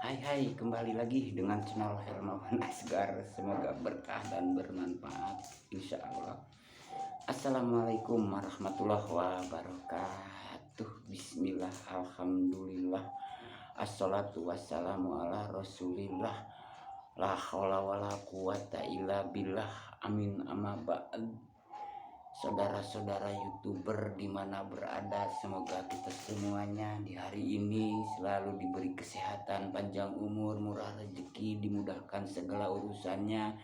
Hai, kembali lagi dengan channel Hermawan Asgar. Semoga berkah dan bermanfaat, insya Allah. Assalamualaikum warahmatullahi wabarakatuh. Bismillah, alhamdulillah, assalatu wassalamu ala rasulillah, la haula wala quwata illa billah, amin, amma ba'd. Saudara-saudara YouTuber di mana berada, semoga kita semuanya di hari ini selalu diberi kesehatan, panjang umur, murah rezeki, dimudahkan segala urusannya,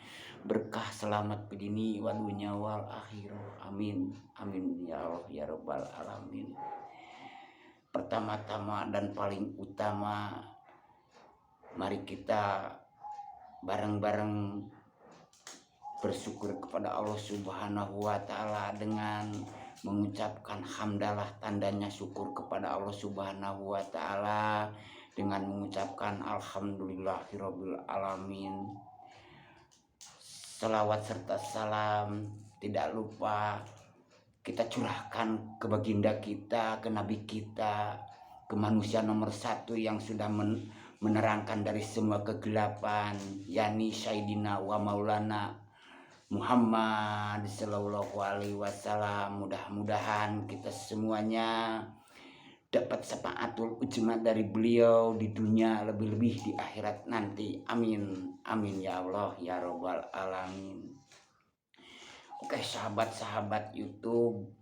berkah, selamat bidini wa dunya wal akhirah. Amin. Amin ya Allah ya rabbal alamin. Pertama-tama dan paling utama, mari kita bareng-bareng bersyukur kepada Allah Subhanahu wa Ta'ala dengan mengucapkan hamdalah, tandanya syukur kepada Allah Subhanahu wa Ta'ala dengan mengucapkan alhamdulillahirabbil alamin. Selawat serta salam tidak lupa kita curahkan ke baginda kita, ke nabi kita, ke manusia nomor satu yang sudah menerangkan dari semua kegelapan, yakni Sayyidina wa Maulana Muhammad Sallallahu Alaihi Wasallam. Mudah-mudahan kita semuanya dapat syafaatul ujma dari beliau di dunia, lebih-lebih di akhirat nanti. Amin, amin ya Allah ya robbal alamin. Oke, sahabat-sahabat YouTube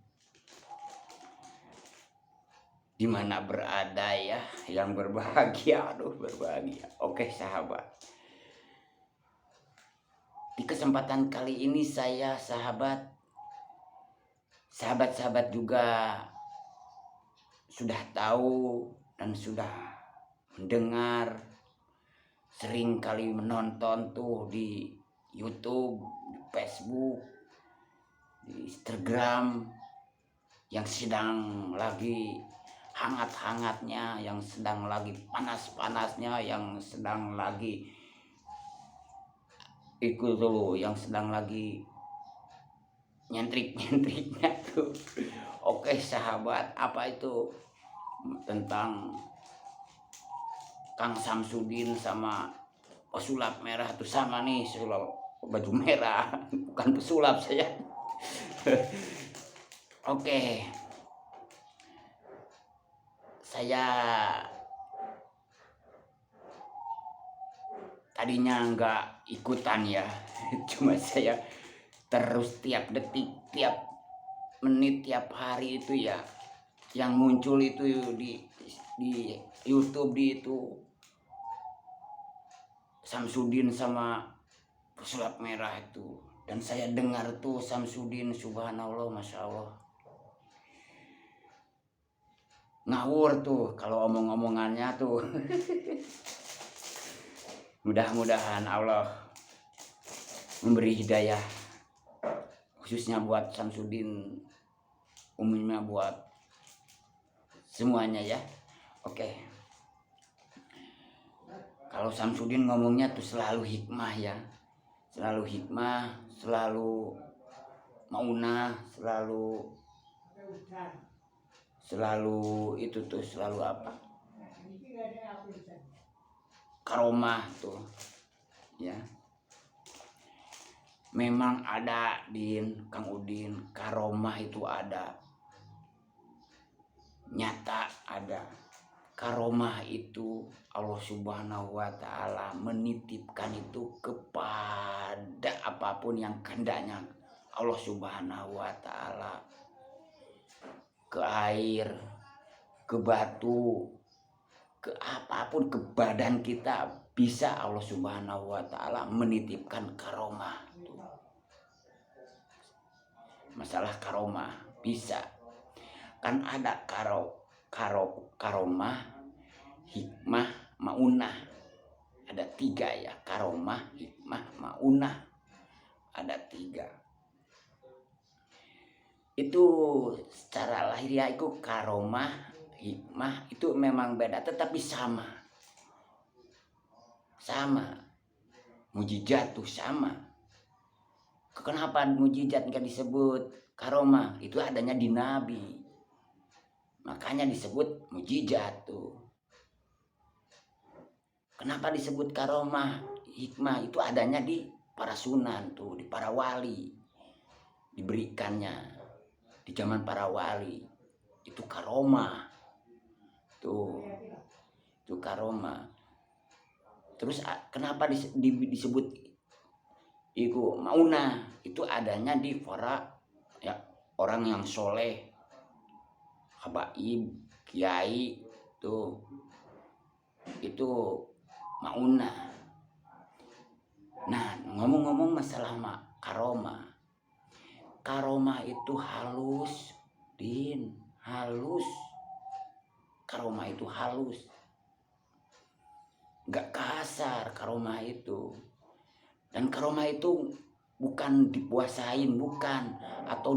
dimana berada ya, yang berbahagia, berbahagia. Oke sahabat, di kesempatan kali ini saya sahabat-sahabat juga sudah tahu dan sudah mendengar, sering kali menonton tuh di YouTube, di Facebook, di Instagram, yang sedang lagi hangat-hangatnya, yang sedang lagi panas-panasnya, yang sedang lagi ikut tuh, yang sedang lagi nyentrik-nyentriknya tuh. Oke sahabat, apa itu tentang Kang Samsudin sama pesulap merah tuh, sama nih, sulap baju merah bukan pesulap saya. Oke, saya tadinya nggak ikutan ya, cuma saya terus tiap detik, tiap menit, tiap hari itu ya, yang muncul itu di YouTube, di itu Samsudin sama pesulap merah itu, dan saya dengar tuh Samsudin, subhanallah, masya Allah, ngawur tuh kalau omong-omongannya tuh. Mudah-mudahan Allah memberi hidayah, khususnya buat Samsudin, umumnya buat semuanya ya. Oke, kalau Samsudin ngomongnya tuh selalu hikmah ya, selalu hikmah, selalu maunah, selalu itu tuh, selalu apa, karomah tuh ya. Memang ada, Kang Udin, karomah itu ada, nyata ada. Karomah itu Allah Subhanahu wa Ta'ala menitipkan itu kepada apapun yang kehendaknya Allah Subhanahu wa Ta'ala, ke air, ke batu, ke apapun, ke badan kita, bisa Allah Subhanahu wa Ta'ala menitipkan karomah. Masalah karomah bisa, kan ada karomah, hikmah, maunah, ada tiga ya, karomah, hikmah, maunah, ada tiga. Itu secara lahiriah itu karomah, hikmah itu memang beda, tetapi sama, mujizat tuh sama. Kenapa mujizat nggak disebut karomah? Itu adanya di Nabi, makanya disebut mujizat tuh. Kenapa disebut karomah? Hikmah itu adanya di para sunan tuh, di para wali. Diberikannya di zaman para wali. Itu karomah. Tuh. Itu karomah. Terus kenapa disebut itu maunah? Itu adanya di para ya orang yang soleh, habaib, kiai tuh. Itu maunah. Nah, ngomong-ngomong masalah karomah. Karomah itu halus, Din, halus. Karomah itu halus. Gak kasar karomah itu. Dan karomah itu bukan dipuasain, bukan, atau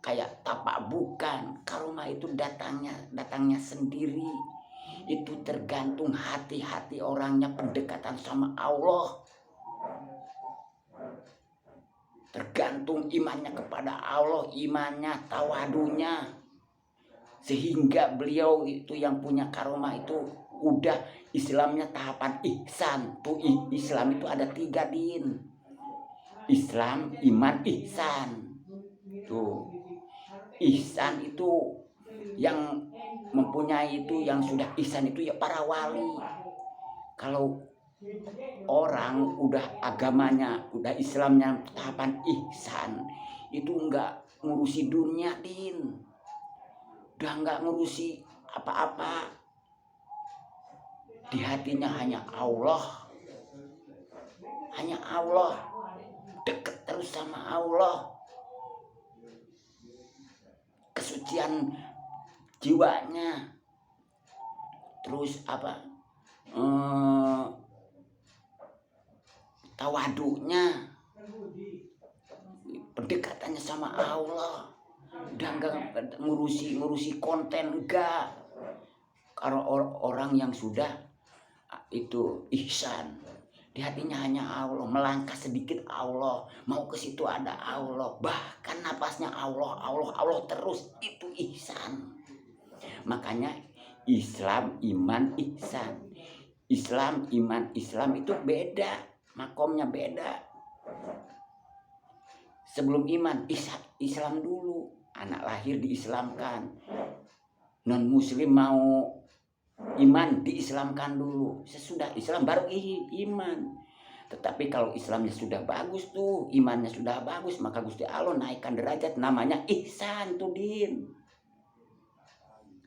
kayak tapak, bukan. Karomah itu datangnya sendiri. Itu tergantung hati-hati orangnya, pendekatan sama Allah. Tergantung imannya kepada Allah, imannya, tawadunya. Sehingga beliau itu yang punya karomah itu udah Islamnya tahapan ihsan. Tuh Islam itu ada 3, Din. Islam, iman, ihsan. Tuh. Ihsan itu yang mempunyai itu, yang sudah ihsan itu ya para wali. Kalau orang udah agamanya, udah Islamnya tahapan ihsan, itu enggak ngurusi dunia, Din. Udah enggak ngurusi apa-apa. Di hatinya hanya Allah. Hanya Allah. Dekat terus sama Allah. Kesucian jiwanya. Terus apa? Tawaduknya. Pendekatannya sama Allah. Udah enggak ngurusi konten, enggak. Karena orang yang sudah itu ihsan, di hatinya hanya Allah, melangkah sedikit Allah, mau ke situ ada Allah, bahkan napasnya Allah terus, itu ihsan. Makanya Islam, iman, ihsan. Islam, iman, Islam itu beda, makomnya beda. Sebelum iman, Islam dulu, anak lahir diislamkan. Non muslim mau iman diislamkan dulu. Sesudah Islam baru iman. Tetapi kalau Islamnya sudah bagus tuh, imannya sudah bagus, maka Gusti Allah naikkan derajat, namanya ihsan tuh, Din.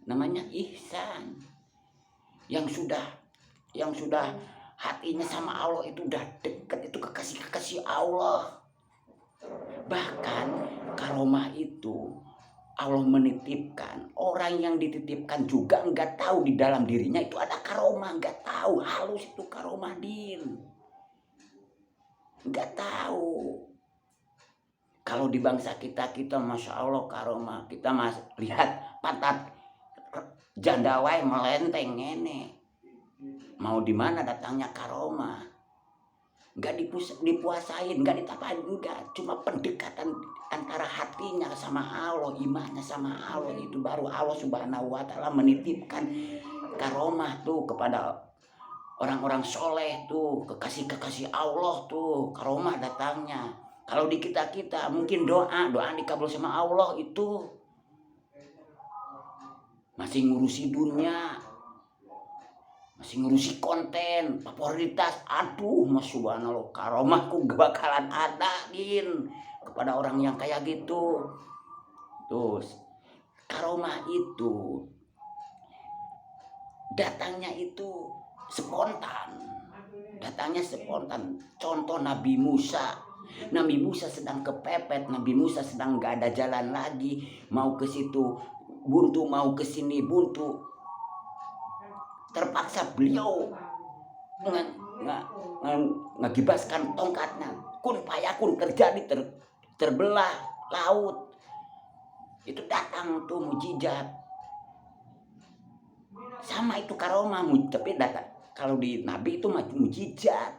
Namanya ihsan. Yang sudah hatinya sama Allah itu udah dekat, itu kekasih Allah. Bahkan karomah itu Allah menitipkan, orang yang dititipkan juga enggak tahu di dalam dirinya itu ada karomah, enggak tahu, halus itu karomah, Din. Enggak tahu. Kalau di bangsa kita Masya Allah karomah, kita lihat pantat janda wae melenteng ngene. Mau di mana datangnya karomah? Enggak dipuasain, enggak ditapain, enggak. Cuma pendekatan antara hatinya sama Allah, imannya sama Allah, itu baru Allah Subhanahu wa Ta'ala menitipkan karomah tuh kepada orang-orang soleh tuh, kekasih Allah tuh, karomah datangnya. Kalau di kita mungkin doa dikabul sama Allah itu masih ngurusi dunia, masih ngurusi konten, popularitas. Aduh, subhanallah, karomahku bakalan ada, Din, kepada orang yang kayak gitu. Terus karomah itu datangnya itu spontan. Contoh Nabi Musa sedang kepepet, Nabi Musa sedang gak ada jalan lagi, mau ke situ buntu, mau ke sini buntu. Terpaksa beliau ngagibaskan tongkatnya, kun payakun, terjadi terbelah laut. Itu datang tuh mujizat. Sama itu karomah, tapi kalau di Nabi itu mujizat.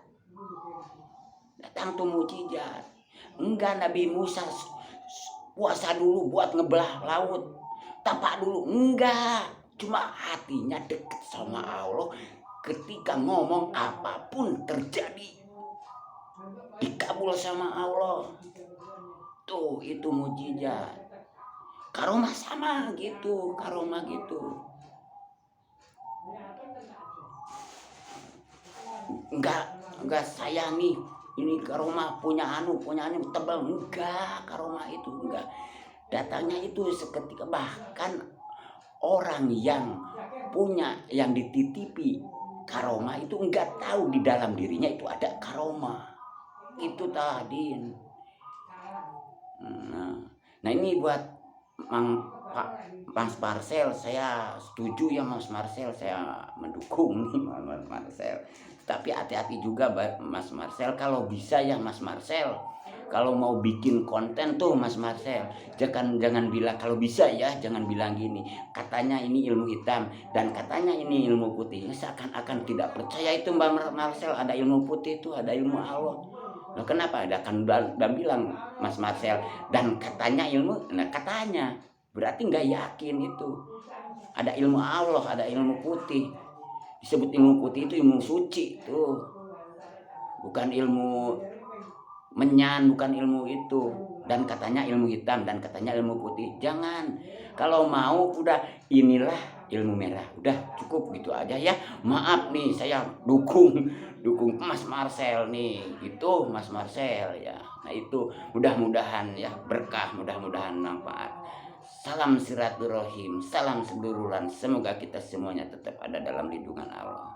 Datang tuh mujizat. Enggak, Nabi Musa puasa dulu buat ngebelah laut, tapak dulu, enggak. Cuma hatinya dekat sama Allah, ketika ngomong apapun terjadi, dikabul sama Allah. Tuh itu mujizat. Karomah sama gitu, karomah gitu. Enggak sayangi ini karomah punya tebal, enggak, karomah itu enggak. Datangnya itu seketika, bahkan orang yang punya, yang dititipi karomah itu enggak tahu di dalam dirinya itu ada karomah. Itu tadi. Nah ini buat Mas Marcel, saya setuju ya Mas Marcel, saya mendukung nih Mas Marcel. Tapi hati-hati juga Mas Marcel, kalau bisa ya Mas Marcel, kalau mau bikin konten tuh Mas Marcel, jangan bilang, kalau bisa ya jangan bilang gini, katanya ini ilmu hitam dan katanya ini ilmu putih. Seakan-akan tidak percaya itu Mbak Marcel, ada ilmu putih itu, ada ilmu Allah. Nah, kenapa? Ada kan udah bilang Mas Marcel, dan katanya ilmu, nah katanya berarti nggak yakin itu. Ada ilmu Allah, ada ilmu putih. Disebut ilmu putih itu ilmu suci tuh. Bukan ilmu menyan, bukan ilmu itu. Dan katanya ilmu hitam, dan katanya ilmu putih. Jangan. Kalau mau udah inilah ilmu merah. Udah cukup gitu aja ya. Maaf nih, saya dukung Mas Marcel nih. Itu Mas Marcel ya. Nah itu mudah-mudahan ya berkah, mudah-mudahan manfaat. Salam silaturahim, salam seduluran. Semoga kita semuanya tetap ada dalam lindungan Allah.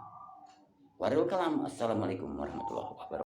Warahmatullahi wabarakatuh. Assalamualaikum warahmatullahi wabarakatuh.